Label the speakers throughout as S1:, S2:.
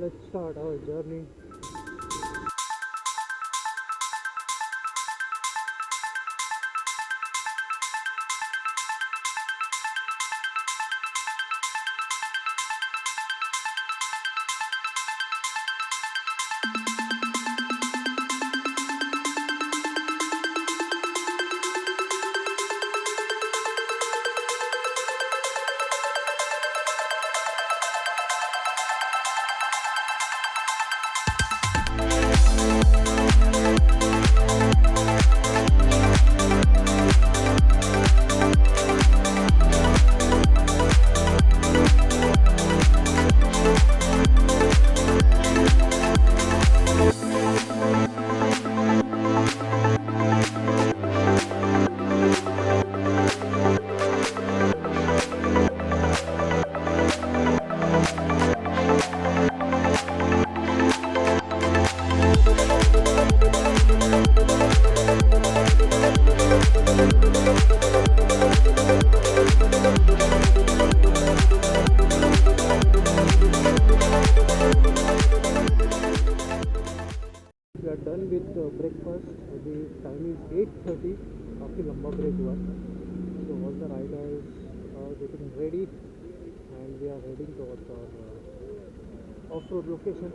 S1: let's start our journey. We are done with breakfast. The time is 8:30. काफ़ी लंबा break हुआ. So all the riders are getting ready and we are heading towards our off-road location.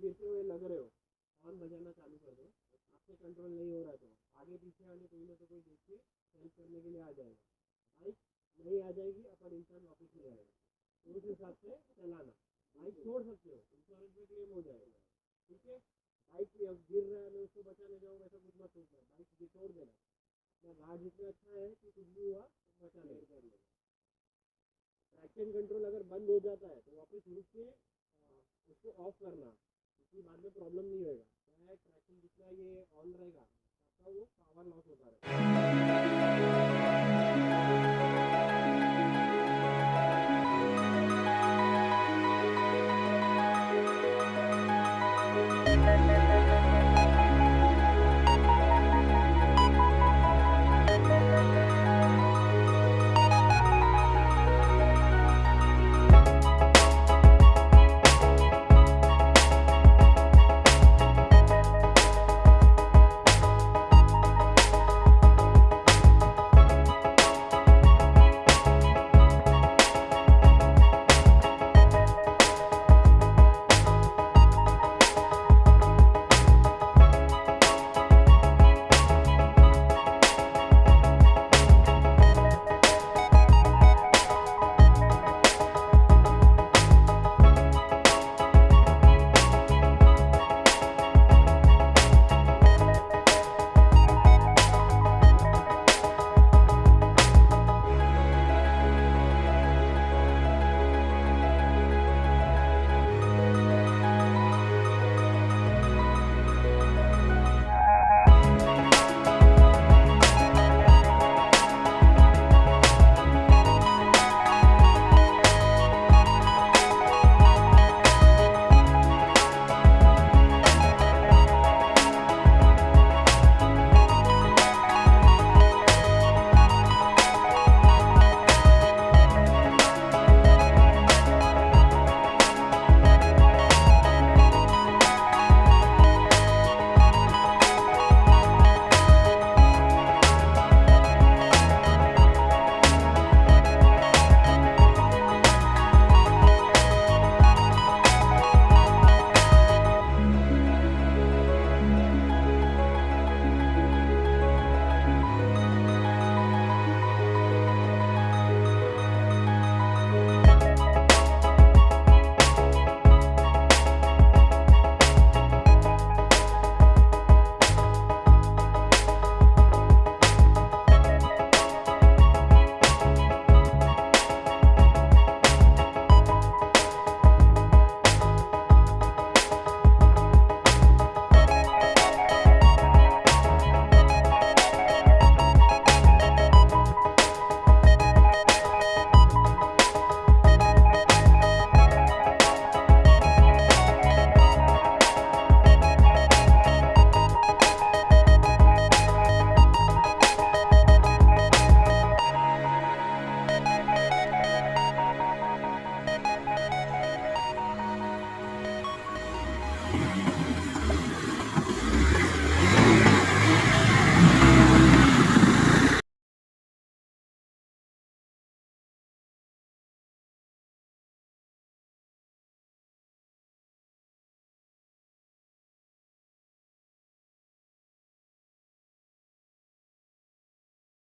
S1: गिरते हुए लग रहे हो, horn बजाना चालू कर दो. आपसे कंट्रोल नहीं हो रहा तो आगे पीछे वाले कोई ना तो कोई देखिए हेल्प करने के लिए आ जाएगा. बाइक नहीं आ जाएगी, अपन इंसान वापस नहीं आएगा. तो उस हिसाब से चलाना. बाइक छोड़ सकते हो, इंश्योरेंस में क्लेम हो जाएगा. ठीक है. बाइक गिर रहा है, मैं उसको बचाने जाऊँगा ऐसा कुछ मत सोचना. बाइक छोड़ देना. अपना राज इतना अच्छा है कि कुछ भी हुआ तो बचा लेगा. ट्रैक्शन कंट्रोल अगर बंद हो जाता है तो वापस रुक के उसको ऑफ करना. इसकी बाद में प्रॉब्लम नहीं होगा. ट्रैक्शन जितना ये ऑन रहेगा वो पावर लॉस होता रहेगा.